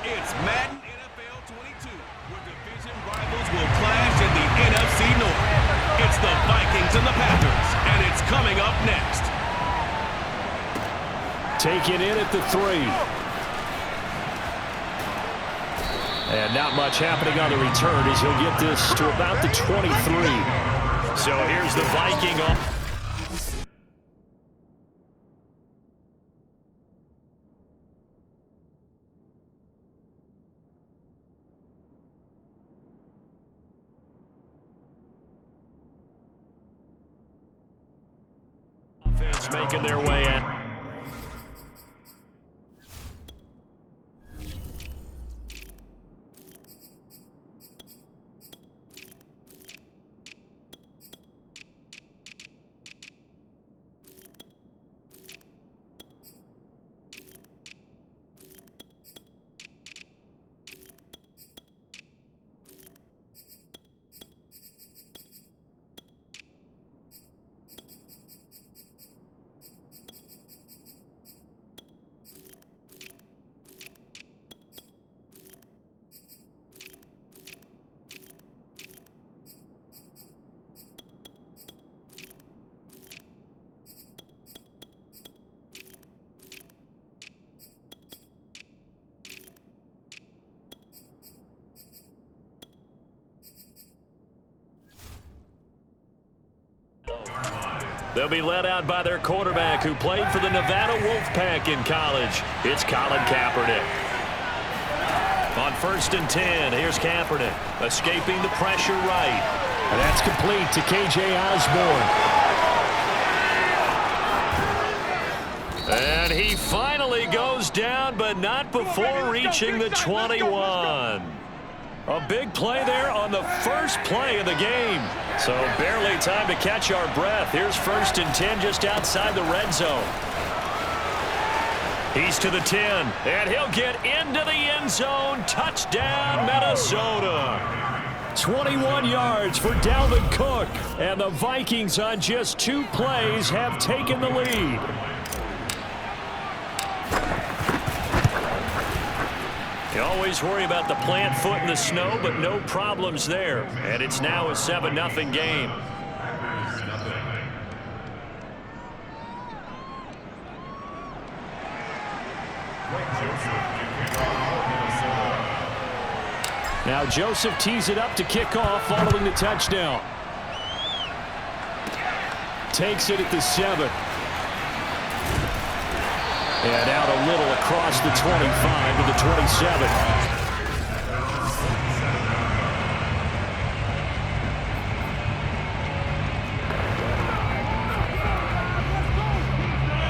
It's Madden NFL 22, where division rivals will clash in the NFC North. It's the Vikings and the Panthers, and it's coming up next. Taken in at the 3. And not much happening on the return as he'll get this to about the 23. So here's the Viking off. Offense making their way in. They'll be led out by their quarterback who played for the Nevada Wolfpack in college. It's Colin Kaepernick. On 1st and 10, here's Kaepernick, escaping the pressure right. And that's complete to K.J. Osborne. And he finally goes down, but not before reaching the 21. A big play there on the first play of the game. So barely time to catch our breath. Here's 1st and 10 just outside the red zone. He's to the 10, and he'll get into the end zone. Touchdown, Minnesota. 21 yards for Dalvin Cook, and the Vikings on just 2 plays have taken the lead. You always worry about the plant foot in the snow, but no problems there. And it's now a 7-0 game. Now Joseph tees it up to kick off following the touchdown. Takes it at the 7. And out a little across the 25 to the 27.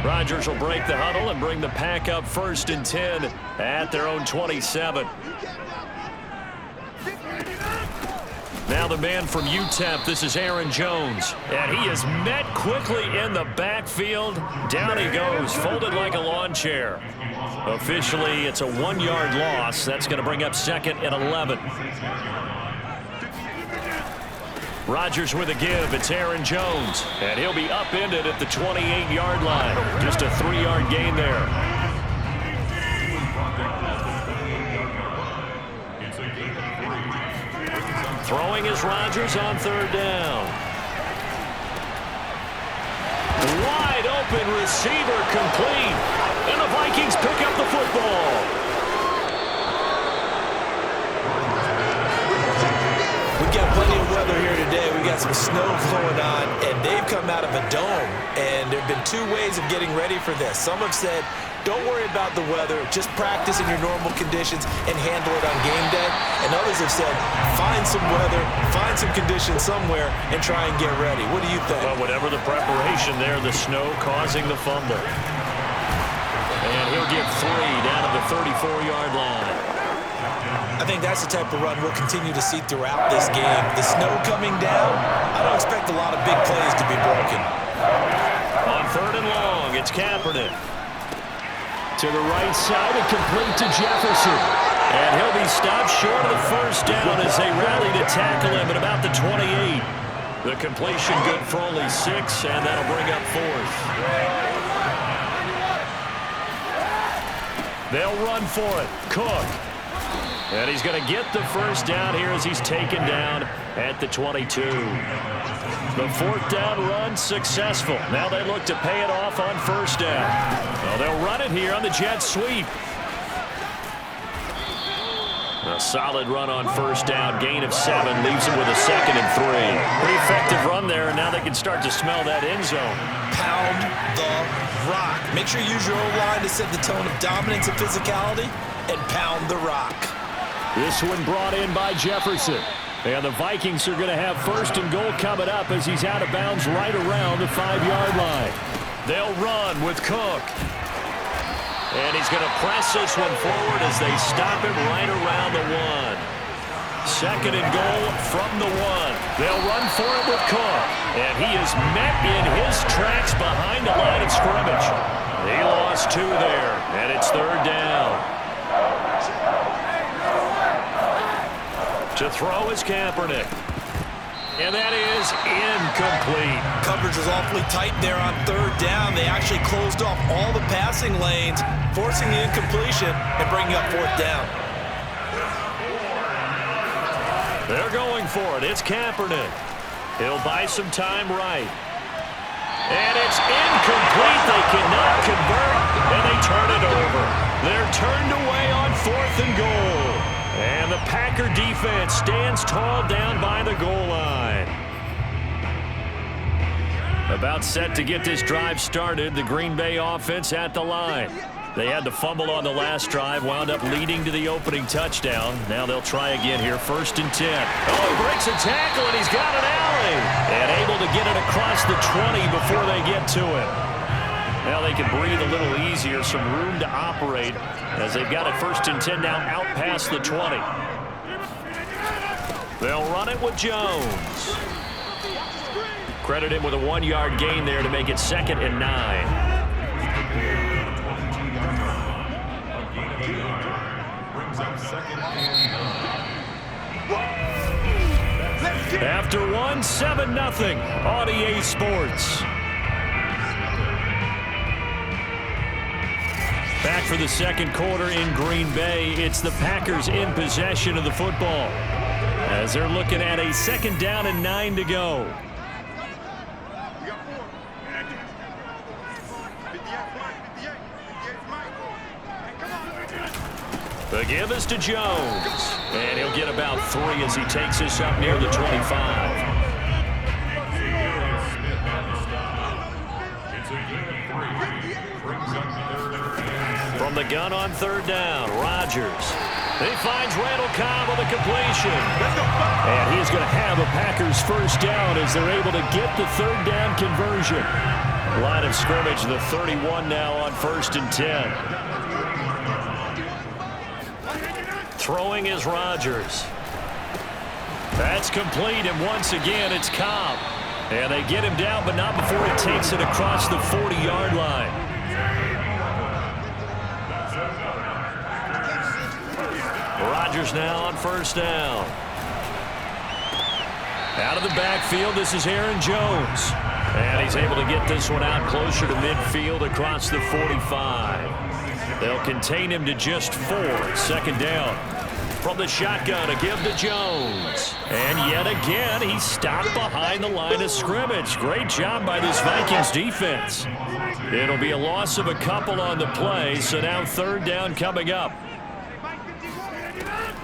Rodgers will break the huddle and bring the pack up 1st and 10 at their own 27. Now the man from UTEP, this is Aaron Jones. And he is met quickly in the backfield. Down he goes, folded like a lawn chair. Officially, it's a 1-yard loss. That's going to bring up 2nd and 11. Rodgers with a give. It's Aaron Jones. And he'll be upended at the 28-yard line. Just a 3-yard gain there. Throwing is Rodgers on 3rd down. Wide open receiver complete. And the Vikings pick up the football. We've got plenty of weather here today. We've got some snow going on, and they've come out of a dome. And there have been 2 ways of getting ready for this. Some have said, don't worry about the weather. Just practice in your normal conditions and handle it on game day. And others have said, find some weather, find some conditions somewhere, and try and get ready. What do you think? Well, whatever the preparation there, the snow causing the fumble. And he'll get 3 down to the 34-yard line. I think that's the type of run we'll continue to see throughout this game. The snow coming down, I don't expect a lot of big plays to be broken. On 3rd and long, it's Kaepernick. To the right side and complete to Jefferson. And he'll be stopped short of the 1st down as they rally to tackle him at about the 28. The completion good for only 6, and that'll bring up 4th. They'll run for it. Cook. And he's going to get the first down here as he's taken down at the 22. The fourth down run successful. Now they look to pay it off on first down. Well, they'll run it here on the jet sweep. A solid run on first down. Gain of 7 leaves him with a 2nd and 3. Pretty effective run there, and now they can start to smell that end zone. Pound the rock. Make sure you use your O-line to set the tone of dominance and physicality, and pound the rock. This one brought in by Jefferson. And the Vikings are going to have 1st and goal coming up as he's out of bounds right around the 5-yard line. They'll run with Cook. And he's going to press this one forward as they stop him right around the 1. 2nd and goal from the 1. They'll run for it with Cook. And he is met in his tracks behind the line of scrimmage. He lost 2 there, and it's 3rd down. To throw is Kaepernick. And that is incomplete. Coverage was awfully tight there on 3rd down. They actually closed off all the passing lanes, forcing the incompletion and bringing up 4th down. They're going for it. It's Kaepernick. He'll buy some time right. And it's incomplete. They cannot convert, and they turn it over. They're turned away on 4th and goal. And the Packer defense stands tall down by the goal line. About set to get this drive started, the Green Bay offense at the line. They had the fumble on the last drive, wound up leading to the opening touchdown. Now they'll try again here, 1st and 10. Oh, he breaks a tackle, and he's got an alley. And able to get it across the 20 before they get to it. Now they can breathe a little easier, some room to operate as they've got it 1st and 10 now out past the 20. They'll run it with Jones. Credit him with a 1-yard gain there to make it 2nd and 9. After 1, 7-0 on EA Sports. Back for the 2nd quarter in Green Bay. It's the Packers in possession of the football as they're looking at a 2nd down and 9 to go. The give is to Jones, and he'll get about 3 as he takes this up near the 25. From the gun on 3rd down, Rodgers. He finds Randall Cobb on the completion. And he's going to have a Packers 1st down as they're able to get the 3rd down conversion. Line of scrimmage, the 31 now on 1st and 10. Throwing is Rodgers. That's complete, and once again it's Cobb. And they get him down, but not before he takes it across the 40-yard line. Rodgers now on 1st down. Out of the backfield, this is Aaron Jones. And he's able to get this one out closer to midfield across the 45. They'll contain him to just 4. 2nd down. From the shotgun, a give to Jones. And yet again, he's stopped behind the line of scrimmage. Great job by this Vikings defense. It'll be a loss of a couple on the play, so now 3rd down coming up.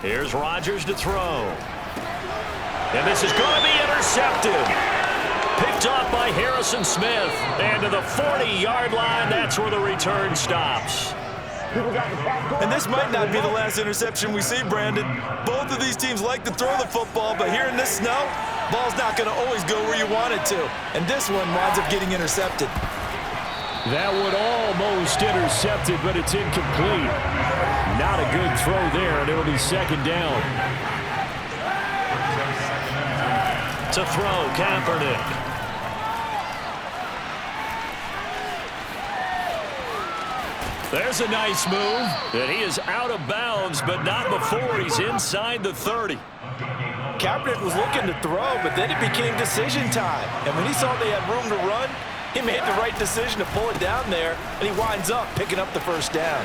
Here's Rodgers to throw. And this is going to be intercepted. Picked off by Harrison Smith. And to the 40-yard line, that's where the return stops. And this might not be the last interception we see, Brandon. Both of these teams like to throw the football, but here in this snow, ball's not going to always go where you want it to. And this one winds up getting intercepted. That one almost intercepted, but it's incomplete. Not a good throw there, and it'll be 2nd down. To throw, Kaepernick. There's a nice move, and he is out of bounds, but not before he's inside the 30. Kaepernick was looking to throw, but then it became decision time. And when he saw they had room to run, he made the right decision to pull it down there, and he winds up picking up the 1st down.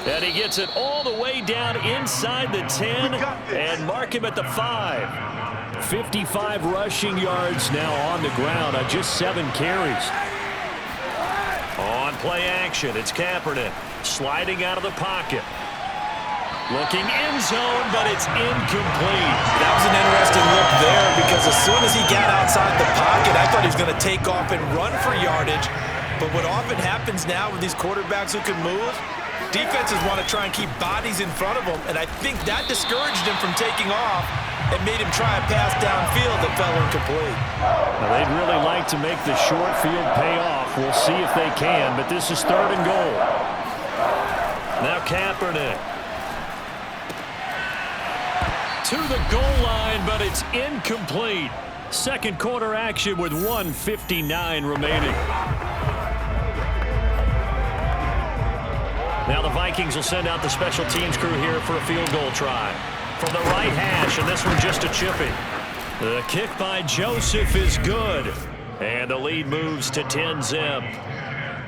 And he gets it all the way down inside the 10 and mark him at the 5. 55 rushing yards now on the ground on just 7 carries. On play action, it's Kaepernick sliding out of the pocket. Looking end zone, but it's incomplete. That was an interesting look there because as soon as he got outside the pocket, I thought he was going to take off and run for yardage. But what often happens now with these quarterbacks who can move, defenses want to try and keep bodies in front of them, and I think that discouraged him from taking off and made him try a pass downfield that fell incomplete. Now, they'd really like to make the short field pay off. We'll see if they can, but this is 3rd and goal. Now Kaepernick. To the goal line, but it's incomplete. Second quarter action with 1:59 remaining. Now the Vikings will send out the special teams crew here for a field goal try. From the right hash, and this one just a chippy. The kick by Joseph is good. And the lead moves to 10-zip.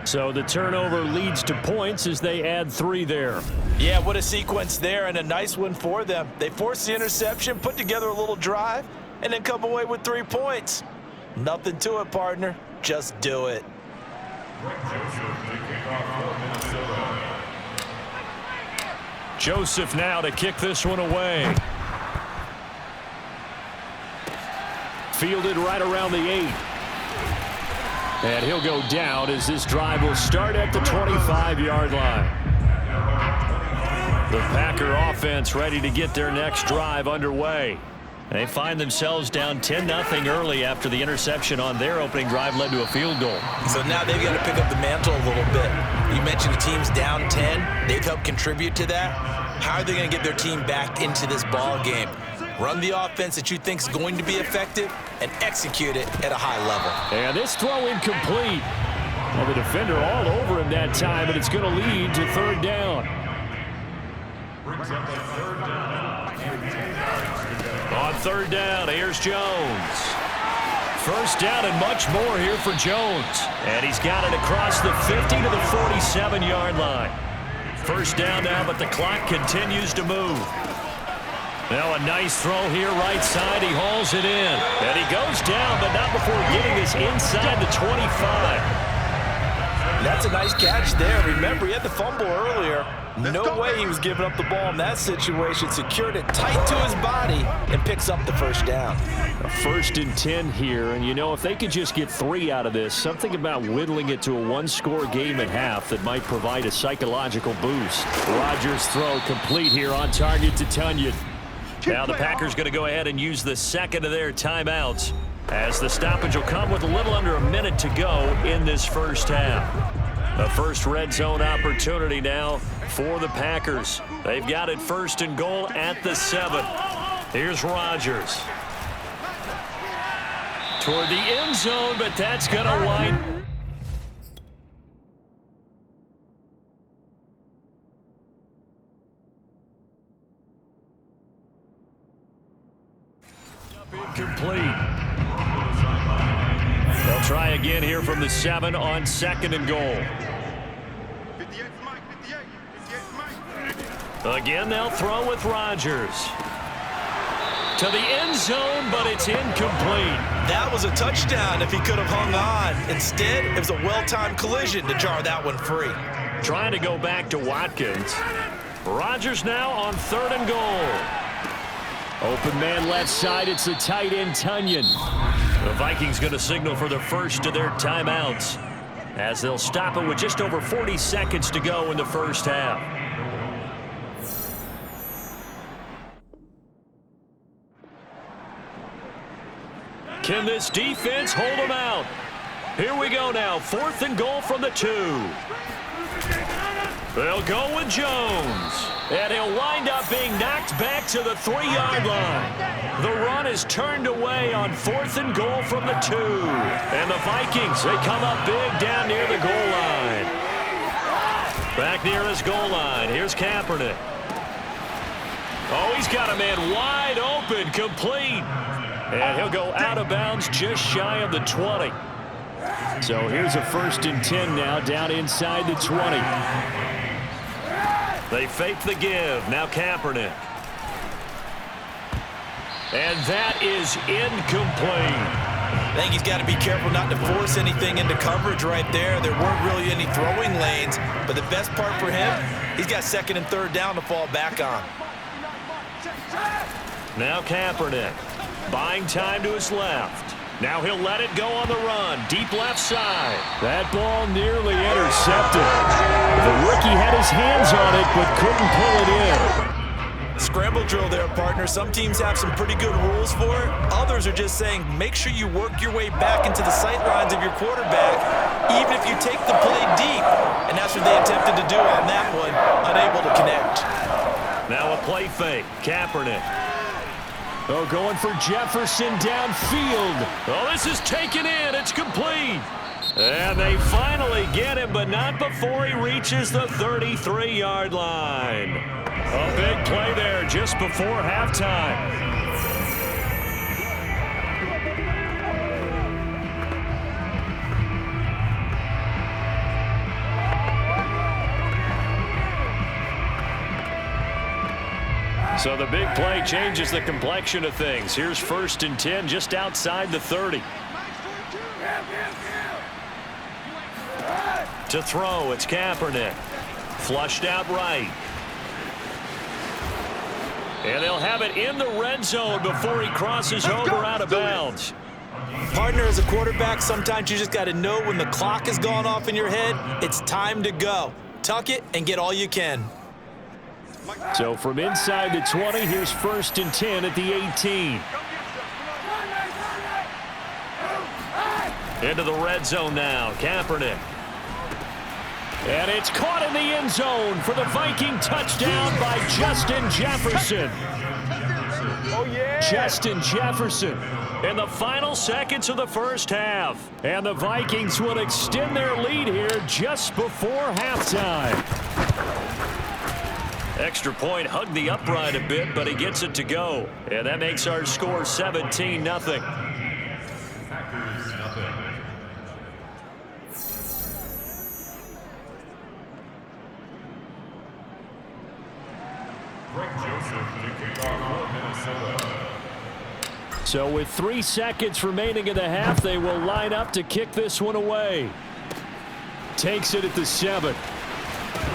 So the turnover leads to points as they add 3 there. Yeah, what a sequence there, and a nice one for them. They force the interception, put together a little drive, and then come away with 3 points. Nothing to it, partner. Just do it. Joseph now to kick this one away. Fielded right around the 8. And he'll go down as this drive will start at the 25-yard line. The Packer offense ready to get their next drive underway. They find themselves down 10-0 early after the interception on their opening drive led to a field goal. So now they've got to pick up the mantle a little bit. You mentioned the team's down 10. They've helped contribute to that. How are they going to get their team back into this ball game? Run the offense that you think is going to be effective and execute it at a high level. And this throw incomplete. Well, the defender all over him that time, but it's going to lead to 3rd down. On 3rd down, here's Jones. First down and much more here for Jones. And he's got it across the 50 to the 47-yard line. First down now, but the clock continues to move. Now a nice throw here right side. He hauls it in. And he goes down, but not before getting this inside the 25. That's a nice catch there. Remember, he had the fumble earlier. No way he was giving up the ball in that situation. Secured it tight to his body and picks up the first down. A 1st and 10 here, and you know, if they could just get 3 out of this, something about whittling it to a 1-score game at half that might provide a psychological boost. Rodgers' throw complete here on target to Tunyon. Now the Packers going to go ahead and use the second of their timeouts as the stoppage will come with a little under a minute to go in this first half. The first red zone opportunity now for the Packers. They've got it 1st and goal at the 7. Here's Rodgers. Toward the end zone, but that's going to wind. Incomplete. They'll try again here from the 7 on 2nd and goal. Again, they'll throw with Rodgers. To the end zone, but it's incomplete. That was a touchdown if he could have hung on. Instead, it was a well-timed collision to jar that one free. Trying to go back to Watkins. Rodgers now on 3rd and goal. Open man left side, it's the tight end Tunyon. The Vikings going to signal for the first of their timeouts as they'll stop it with just over 40 seconds to go in the first half. Can this defense hold them out? Here we go now, 4th and goal from the 2. They'll go with Jones. And he'll wind up being knocked back to the 3-yard line. The run is turned away on 4th and goal from the 2. And the Vikings, they come up big down near the goal line. Back near his goal line. Here's Kaepernick. Oh, he's got a man wide open, complete. And he'll go out of bounds just shy of the 20. So here's a 1st and 10 now down inside the 20. They fake the give. Now Kaepernick. And that is incomplete. I think he's got to be careful not to force anything into coverage right there. There weren't really any throwing lanes, but the best part for him, he's got second and third down to fall back on. Now Kaepernick, buying time to his left. Now he'll let it go on the run, deep left side. That ball nearly intercepted. The rookie had his hands on it, but couldn't pull it in. Scramble drill there, partner. Some teams have some pretty good rules for it. Others are just saying make sure you work your way back into the sight lines of your quarterback, even if you take the play deep. And that's what they attempted to do on that one, unable to connect. Now a play fake. Kaepernick. Oh, going for Jefferson downfield. Oh, this is taken in. It's complete. And they finally get him, but not before he reaches the 33-yard line. A big play there just before halftime. So the big play changes the complexion of things. Here's 1st and 10 just outside the 30. To throw, it's Kaepernick. Flushed out right. And they'll have it in the red zone before he crosses over out of bounds. Partner, as a quarterback, sometimes you just got to know when the clock has gone off in your head, it's time to go. Tuck it and get all you can. So from inside the 20, here's 1st and 10 at the 18. Into the red zone now, Kaepernick. And it's caught in the end zone for the Viking touchdown by Justin Jefferson. Oh, yeah. Justin Jefferson in the final seconds of the first half. And the Vikings will extend their lead here just before halftime. Extra point hugged the upright a bit, but he gets it to go. And that makes our score 17-0. So with 3 seconds remaining in the half, they will line up to kick this one away. Takes it at the 7.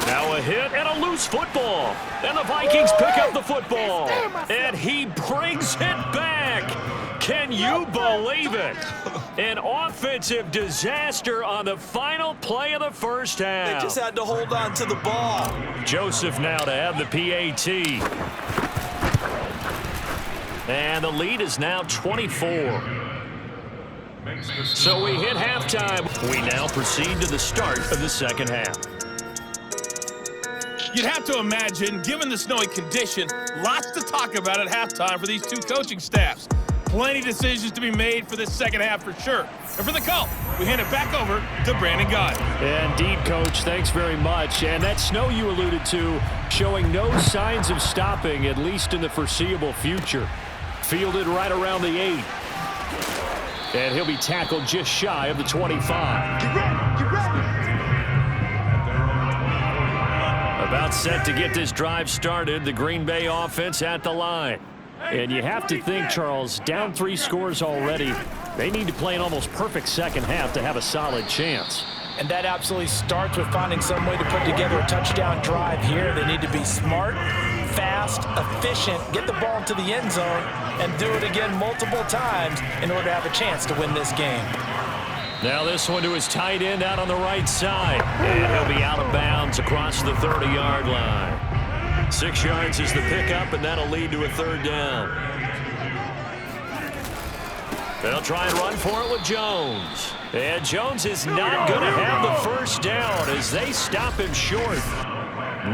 Now a hit and a loose football. And the Vikings pick up the football. And he brings it back. Can you believe it? An offensive disaster on the final play of the first half. They just had to hold on to the ball. Joseph now to have the PAT. And the lead is now 24. So we hit halftime. We now proceed to the start of the second half. You'd have to imagine, given the snowy condition, lots to talk about at halftime for these two coaching staffs. Plenty of decisions to be made for this second half for sure. And for the call, we hand it back over to Brandon Gott. Indeed, Coach. Thanks very much. And that snow you alluded to showing no signs of stopping, at least in the foreseeable future. Fielded right around the 8. And he'll be tackled just shy of the 25. Get ready. About set to get this drive started, the Green Bay offense at the line. And you have to think, Charles, down 3 scores already. They need to play an almost perfect second half to have a solid chance. And that absolutely starts with finding some way to put together a touchdown drive here. They need to be smart, fast, efficient, get the ball into the end zone, and do it again multiple times in order to have a chance to win this game. Now this one to his tight end out on the right side. And he'll be out of bounds across the 30-yard line. 6 yards is the pickup, and that'll lead to a 3rd down. They'll try and run for it with Jones. And Jones is not going to have the first down as they stop him short.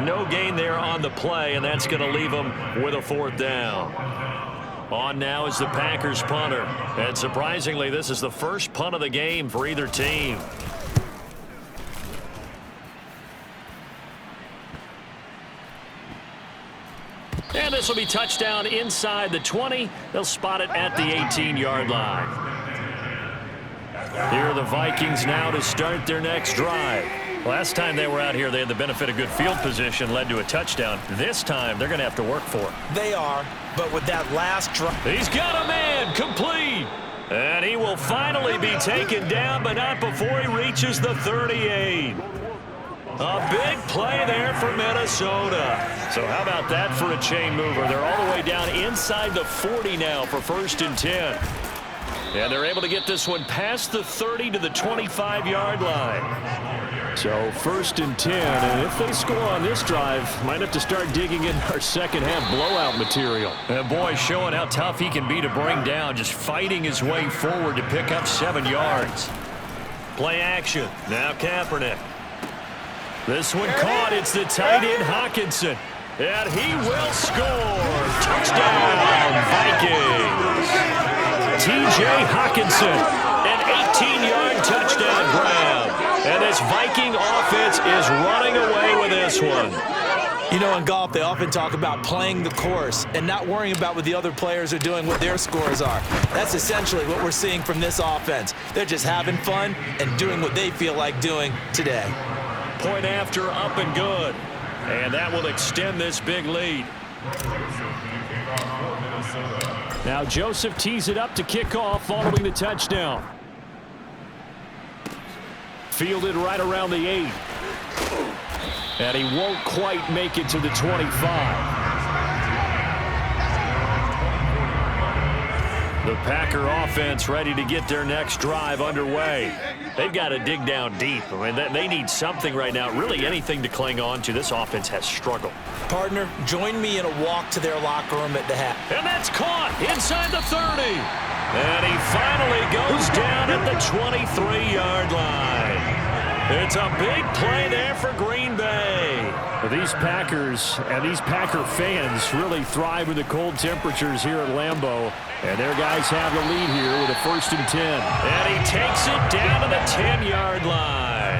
No gain there on the play, and that's going to leave him with a 4th down. On now is the Packers punter. And surprisingly, this is the first punt of the game for either team. And this will be touchdown inside the 20. They'll spot it at the 18-yard line. Here are the Vikings now to start their next drive. Last time they were out here, they had the benefit of good field position, led to a touchdown. This time, they're going to have to work for it. They are, but with that last drive. He's got a man, complete. And he will finally be taken down, but not before he reaches the 38. A big play there for Minnesota. So how about that for a chain mover? They're all the way down inside the 40 now for 1st and 10. And they're able to get this one past the 30 to the 25-yard line. So 1st and 10, and if they score on this drive, might have to start digging in our second-half blowout material. And boy, showing how tough he can be to bring down, just fighting his way forward to pick up 7 yards. Play action. Now Kaepernick. This one caught. It's the tight end Hockenson. And he will score. Touchdown, Vikings. T.J. Hockenson, an 18-yard touchdown grab. And this Viking offense is running away with this one. You know, in golf, they often talk about playing the course and not worrying about what the other players are doing, what their scores are. That's essentially what we're seeing from this offense. They're just having fun and doing what they feel like doing today. Point after, up and good. And that will extend this big lead. Now Joseph tees it up to kick off following the touchdown. Fielded right around the 8. And he won't quite make it to the 25. The Packer offense ready to get their next drive underway. They've got to dig down deep. I mean, they need something right now, really anything to cling on to. This offense has struggled. Partner, join me in a walk to their locker room at the half. And that's caught inside the 30. And he finally goes down at the 23-yard line. It's a big play there for Green Bay. These Packers and these Packer fans really thrive with the cold temperatures here at Lambeau. And their guys have the lead here with a 1st and 10. And he takes it down to the 10-yard line.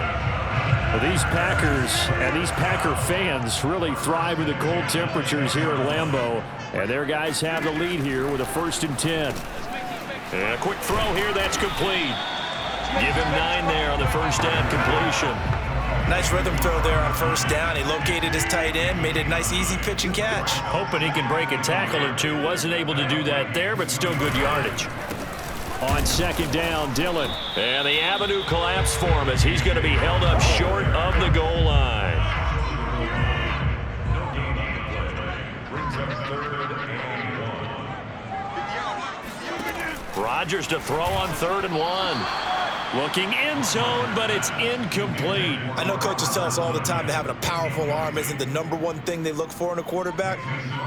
These Packers and these Packer fans really thrive with the cold temperatures here at Lambeau. And their guys have the lead here with a 1st and 10. And a quick throw here, that's complete. Give him 9 there on the first down completion. Nice rhythm throw there on 1st down. He located his tight end, made a nice easy pitch and catch. Hoping he can break a tackle or two. Wasn't able to do that there, but still good yardage. On 2nd down, Dillon. And the avenue collapsed for him as he's going to be held up short of the goal line. Rodgers to throw on 3rd and 1. Looking end zone, but it's incomplete. I know coaches tell us all the time that having a powerful arm isn't the #1 thing they look for in a quarterback.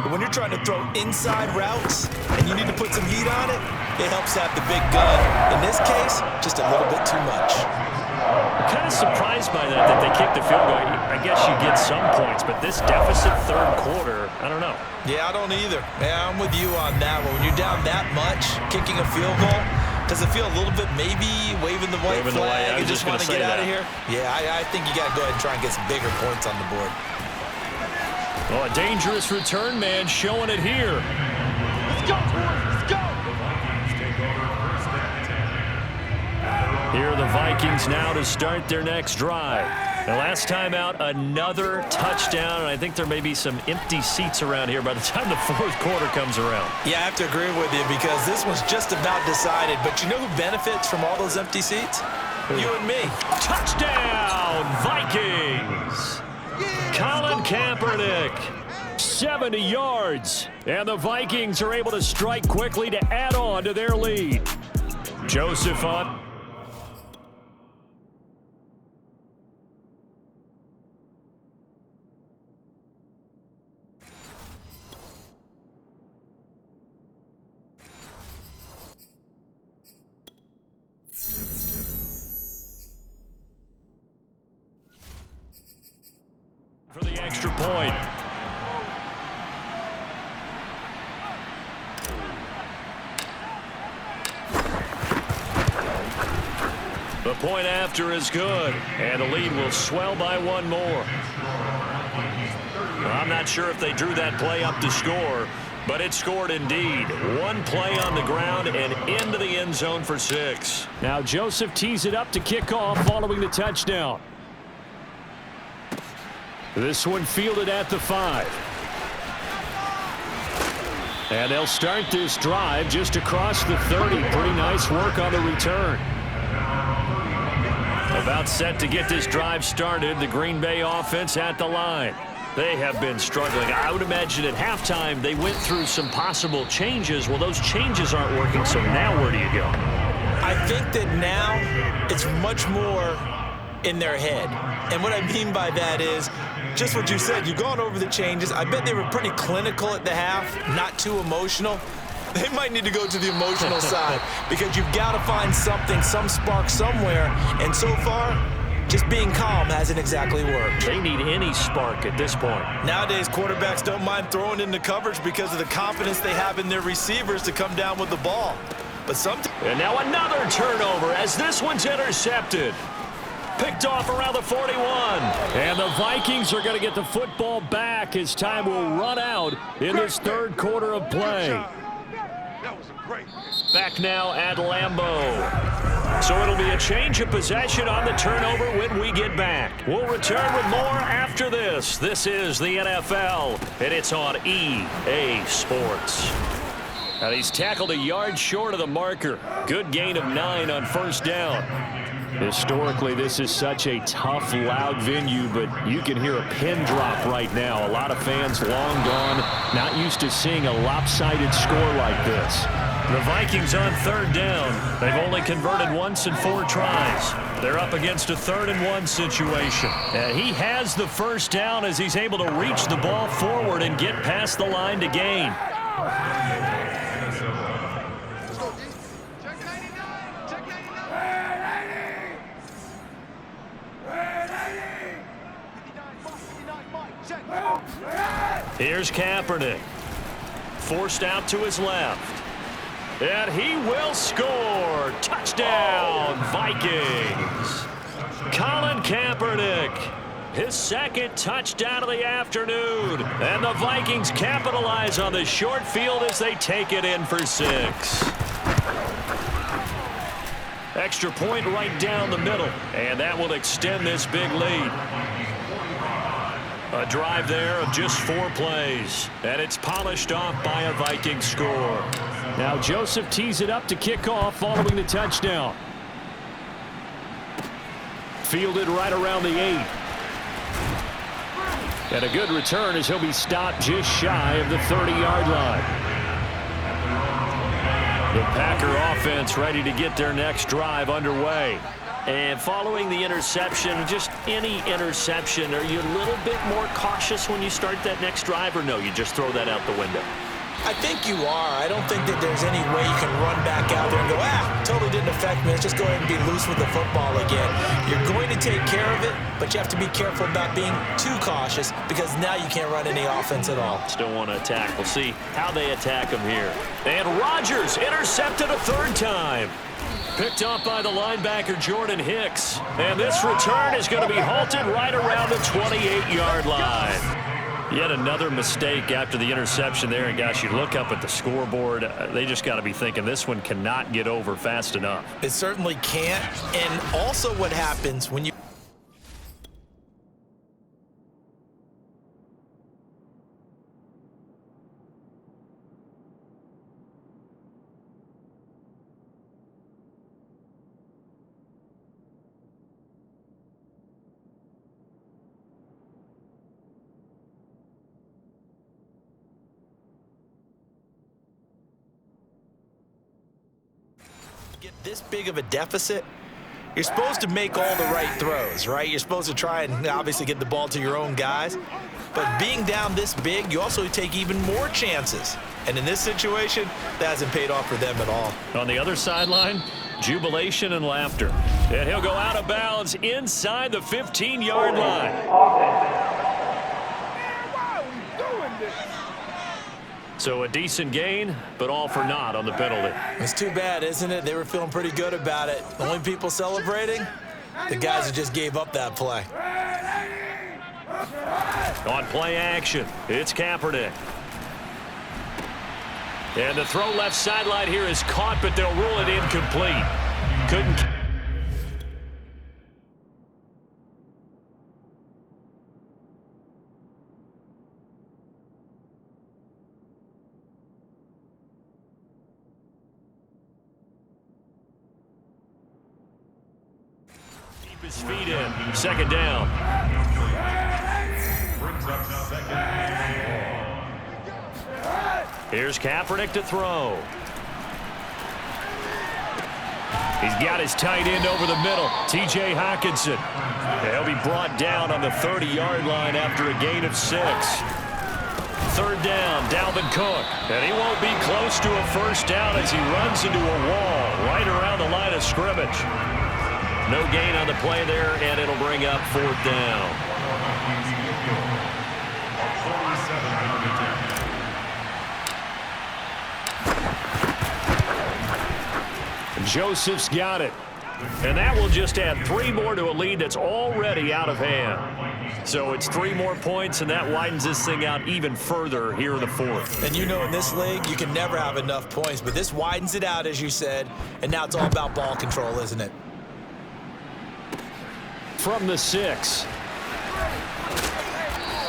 But when you're trying to throw inside routes and you need to put some heat on it, it helps have the big gun. In this case, just a little bit too much. I'm kind of surprised by that they kicked the field goal. I guess you get some points, but this deficit 3rd quarter, I don't know. Yeah, I don't either. Yeah, I'm with you on that one. When you're down that much, kicking a field goal, does it feel a little bit maybe waving the white flag and just want to get out of here? Yeah, I think you got to go ahead and try and get some bigger points on the board. Oh, a dangerous return man showing it here. Let's go, boys. Let's go. Here are the Vikings now to start their next drive. And last time out, another touchdown, and I think there may be some empty seats around here by the time the 4th quarter comes around. Yeah, I have to agree with you because this one's just about decided. But you know who benefits from all those empty seats? You and me. Touchdown, Vikings! Colin Kaepernick, 70 yards. And the Vikings are able to strike quickly to add on to their lead. Joseph on. For the extra point. The point after is good, and the lead will swell by 1 more. I'm not sure if they drew that play up to score, but it scored indeed. 1 play on the ground and into the end zone for 6. Now Joseph tees it up to kick off following the touchdown. This one fielded at the 5. And they'll start this drive just across the 30. Pretty nice work on the return. About set to get this drive started, the Green Bay offense at the line. They have been struggling. I would imagine at halftime they went through some possible changes. Well, those changes aren't working, so now where do you go? I think that now it's much more in their head. And what I mean by that is just what you said. You've gone over the changes. I bet they were pretty clinical at the half, not too emotional. They might need to go to the emotional side because you've got to find something, some spark somewhere. And so far, just being calm hasn't exactly worked. They need any spark at this point. Nowadays, quarterbacks don't mind throwing into coverage because of the confidence they have in their receivers to come down with the ball. But sometimes... And now another turnover as this one's intercepted. Picked off around the 41. And the Vikings are going to get the football back as time will run out in this third quarter of play. Back now at Lambeau. So it'll be a change of possession on the turnover when we get back. We'll return with more after this. This is the NFL, and it's on EA Sports. Now he's tackled a yard short of the marker. Good gain of 9 on first down. Historically, this is such a tough, loud venue, but you can hear a pin drop right now. A lot of fans long gone, not used to seeing a lopsided score like this. The Vikings on third down. They've only converted once in 4 tries. They're up against a 3rd and 1 situation. And he has the first down as he's able to reach the ball forward and get past the line to gain. Here's Kaepernick. Forced out to his left. And he will score. Touchdown, Vikings. Colin Kaepernick, his 2nd touchdown of the afternoon. And the Vikings capitalize on the short field as they take it in for 6. Extra point right down the middle. And that will extend this big lead. A drive there of just 4 plays. And it's polished off by a Viking score. Now Joseph tees it up to kick off following the touchdown. Fielded right around the 8. And a good return as he'll be stopped just shy of the 30-yard line. The Packer offense ready to get their next drive underway. And following the interception, just any interception, are you a little bit more cautious when you start that next drive, or no, you just throw that out the window? I think you are. I don't think that there's any way you can run back out there and go, totally didn't affect me. Let's just go ahead and be loose with the football again. You're going to take care of it, but you have to be careful about being too cautious because now you can't run any offense at all. Still want to attack. We'll see how they attack him here. And Rodgers intercepted a 3rd time. Picked up by the linebacker, Jordan Hicks. And this return is going to be halted right around the 28-yard line. Yet another mistake after the interception there. And, gosh, you look up at the scoreboard, they just got to be thinking this one cannot get over fast enough. It certainly can't. And also what happens when you get this big of a deficit, you're supposed to make all the right throws, right? You're supposed to try and obviously get the ball to your own guys. But being down this big, you also take even more chances. And in this situation, that hasn't paid off for them at all. On the other sideline, jubilation and laughter. And he'll go out of bounds inside the 15-yard line. So a decent gain, but all for naught on the penalty. It's too bad, isn't it? They were feeling pretty good about it. The only people celebrating, the guys who just gave up that play. On play action, it's Kaepernick. And the throw left sideline here is caught, but they'll rule it incomplete. Couldn't. His feet in. Second down. Here's Kaepernick to throw. He's got his tight end over the middle, T.J. Hockenson. He'll be brought down on the 30-yard line after a gain of 6. Third down, Dalvin Cook. And he won't be close to a first down as he runs into a wall right around the line of scrimmage. No gain on the play there, and it'll bring up fourth down. Joseph's got it. And that will just add 3 more to a lead that's already out of hand. So it's 3 more points, and that widens this thing out even further here in the fourth. And you know in this league, you can never have enough points, but this widens it out, as you said, and now it's all about ball control, isn't it? From the 6.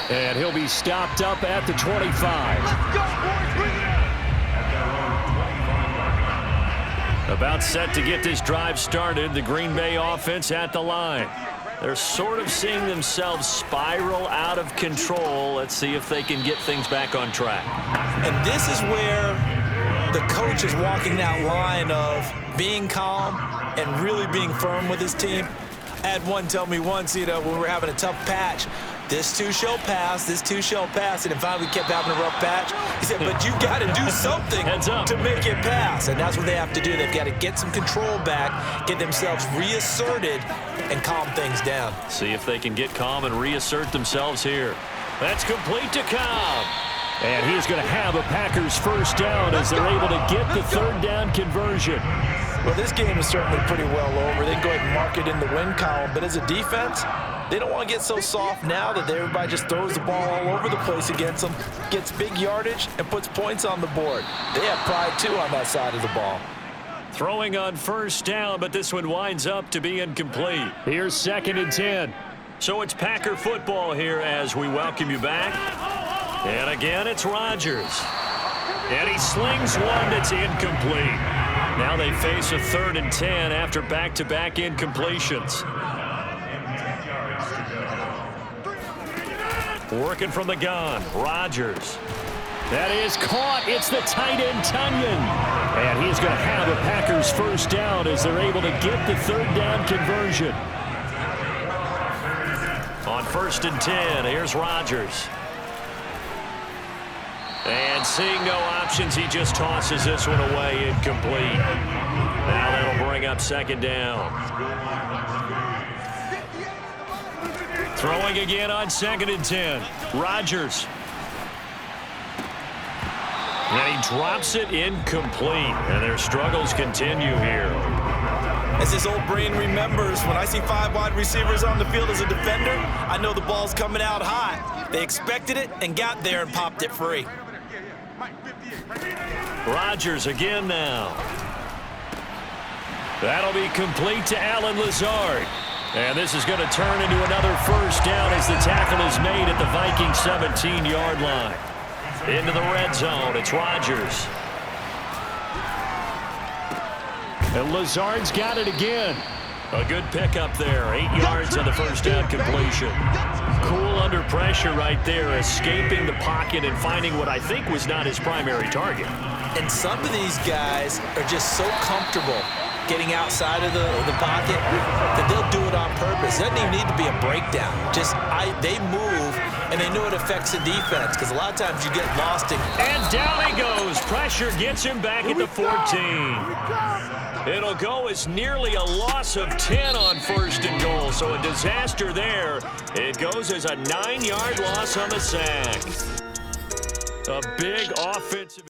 And he'll be stopped up at the 25. Let's go, boys. Bring it on. About set to get this drive started, the Green Bay offense at the line. They're sort of seeing themselves spiral out of control. Let's see if they can get things back on track. And this is where the coach is walking that line of being calm and really being firm with his team. I had one tell me once, when we were having a tough patch, this too shall pass, this too shall pass, and then finally we kept having a rough patch. He said, but you got to do something to make it pass, and that's what they have to do. They've got to get some control back, get themselves reasserted, and calm things down. See if they can get calm and reassert themselves here. That's complete to Cobb. And he's going to have a Packers first down as they're able to get the third down conversion. Well, this game is certainly pretty well over. They can go ahead and mark it in the win column, but as a defense, they don't want to get so soft now that everybody just throws the ball all over the place against them, gets big yardage, and puts points on the board. They have pride, too, on that side of the ball. Throwing on first down, but this one winds up to be incomplete. Here's 2nd and 10. So it's Packer football here as we welcome you back. And again, it's Rodgers. And he slings one that's incomplete. Now they face a 3rd and 10 after back-to-back incompletions. Working from the gun, Rodgers. That is caught. It's the tight end, Tunyon. And he's going to have a Packers first down as they're able to get the third down conversion. On 1st and 10, here's Rodgers. And seeing no options, he just tosses this one away, incomplete. Now that'll bring up 2nd down. Throwing again on 2nd and 10. Rodgers. And he drops it incomplete. And their struggles continue here. As this old brain remembers, when I see 5 wide receivers on the field as a defender, I know the ball's coming out hot. They expected it and got there and popped it free. Rodgers again now. That'll be complete to Allen Lazard. And this is going to turn into another first down as the tackle is made at the Vikings 17-yard line. Into the red zone, it's Rodgers. And Lazard's got it again. A good pickup there, 8 yards on the first down completion. Cool under pressure right there, escaping the pocket and finding what I think was not his primary target. And some of these guys are just so comfortable getting outside of the pocket that they'll do it on purpose. It doesn't even need to be a breakdown. They move, and they know it affects the defense because a lot of times you get lost in. And down he goes. Pressure gets him back at the 14. It'll go as nearly a loss of 10 on 1st and goal, so a disaster there. It goes as a 9-yard loss on the sack. A big offensive